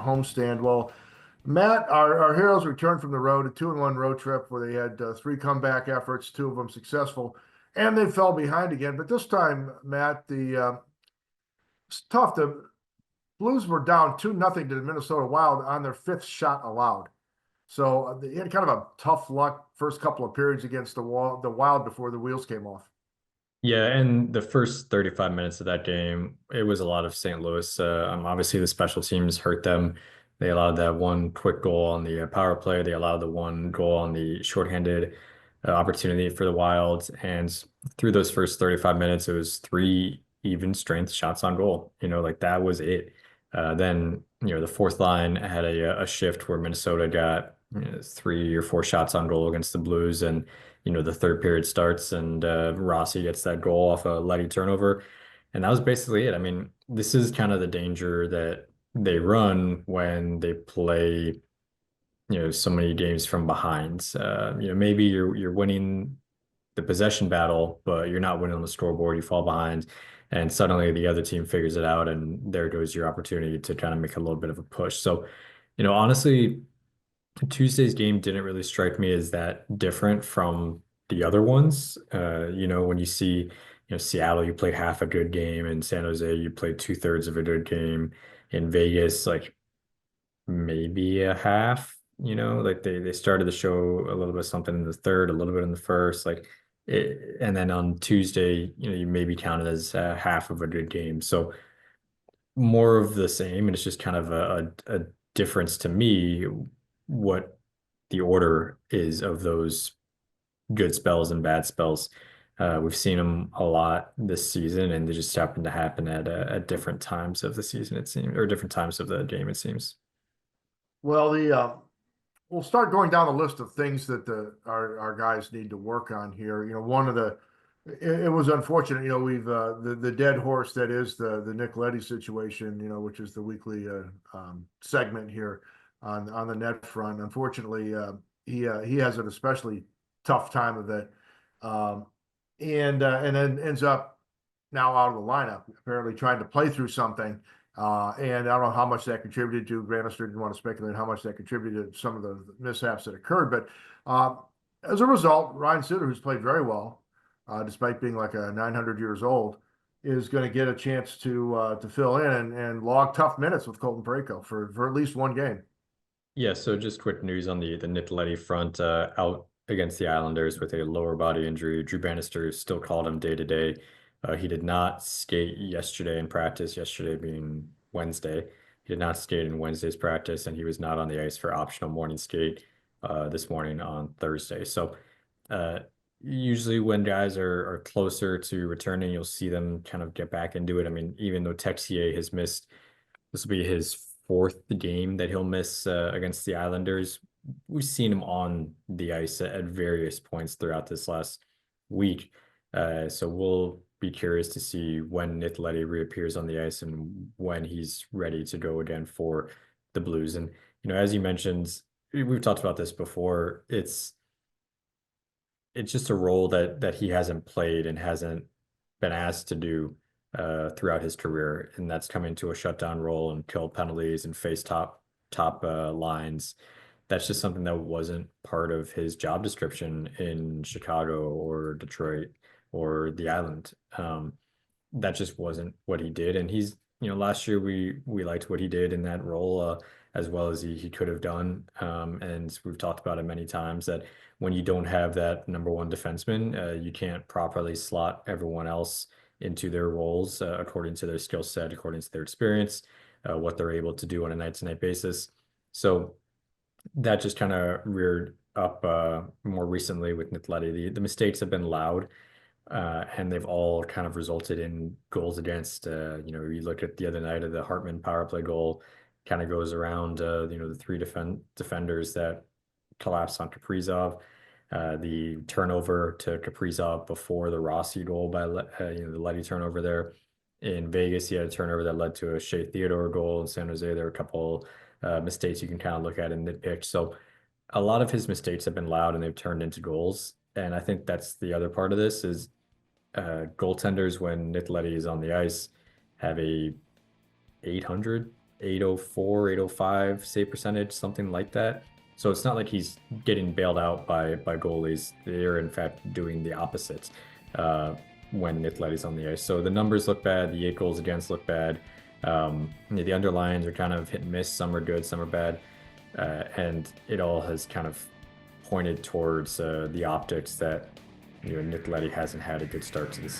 homestand. Well, Matt, our heroes returned from the road, a 2-1 road trip where they had three comeback efforts, two of them successful, and they fell behind again. But this time, Matt, it's tough. The Blues were down 2-0 to the Minnesota Wild on their fifth shot allowed. So they had kind of a tough luck first couple of periods against the Wild before the wheels came off. Yeah, and the first 35 minutes of that game, it was a lot of St. Louis. Obviously, the special teams hurt them. They allowed that one quick goal on the power play. They allowed the one goal on the shorthanded opportunity for the Wilds. And through those first 35 minutes, it was three even strength shots on goal. Like that was it. Then, the fourth line had a shift where Minnesota got three or four shots on goal against the Blues. And the third period starts and Rossi gets that goal off a Leddy turnover. And that was basically it. I mean, this is kind of the danger that they run when they play, so many games from behind. Maybe you're winning the possession battle, but you're not winning on the scoreboard. You fall behind, and suddenly the other team figures it out, and there goes your opportunity to kind of make a little bit of a push. So, honestly, Tuesday's game didn't really strike me as that different from the other ones. When you see, Seattle, you played half a good game, and San Jose, you played two-thirds of a good game. In Vegas, like maybe a half, like they started the show a little bit something in the third, a little bit in the first, and then on Tuesday, you maybe counted as half of a good game. So more of the same, and it's just kind of a difference to me what the order is of those good spells and bad spells. We've seen them a lot this season, and they just happen to happen at different times of the season, it seems, or different times of the game, it seems. Well, the we'll start going down the list of things that our guys need to work on here. One of the it was unfortunate. We've the dead horse that is the Nick Leddy situation. Which is the weekly segment here on the net front. Unfortunately, he has an especially tough time of it, and then ends up now out of the lineup, apparently trying to play through something. And I don't know how much that contributed to. Bannister didn't want to speculate how much that contributed to some of the mishaps that occurred. But as a result, Ryan Suter, who's played very well, despite being like a 900 years old, is going to get a chance to fill in and log tough minutes with Colton Parayko for at least one game. Yeah, so just quick news on the Nick Leddy front, out against the Islanders with a lower body injury. Drew Bannister still called him day to day. He did not skate yesterday in practice, yesterday being Wednesday. He did not skate in Wednesday's practice, and he was not on the ice for optional morning skate this morning on Thursday. So uh, usually when guys are closer to returning, you'll see them kind of get back into it. I mean, even though Texier has missed, this will be his fourth game that he'll miss against the Islanders. We've seen him on the ice at various points throughout this last week. So we'll be curious to see when Nick Leddy reappears on the ice and when he's ready to go again for the Blues. And, as you mentioned, we've talked about this before. It's just a role that he hasn't played and hasn't been asked to do throughout his career, and that's coming to a shutdown role and kill penalties and face top lines. That's just something that wasn't part of his job description in Chicago or Detroit or the Island. That just wasn't what he did, and he's last year we liked what he did in that role as well as he could have done. And we've talked about it many times that when you don't have that number one defenseman, you can't properly slot everyone else into their roles according to their skill set, according to their experience, what they're able to do on a night-to-night basis. So that just kind of reared up more recently with Nick Leddy. The mistakes have been loud, and they've all kind of resulted in goals against. You look at the other night of the Hartman power play goal, kind of goes around, the three defenders that collapsed on Kaprizov. The turnover to Kaprizov before the Rossi goal by the Leddy turnover there. In Vegas, he had a turnover that led to a Shea Theodore goal. In San Jose, there were a couple mistakes you can kind of look at and nitpick. So a lot of his mistakes have been loud and they've turned into goals. And I think that's the other part of this is goaltenders when Nick Leddy is on the ice have a 800 804, 805 save percentage, something like that. So it's not like he's getting bailed out by goalies. They're in fact doing the opposite when Nick Leddy's on the ice. So the numbers look bad. The 8 goals against look bad. The underlines are kind of hit and miss. Some are good, some are bad. And it all has kind of pointed towards the optics that Nick Leddy hasn't had a good start to the season.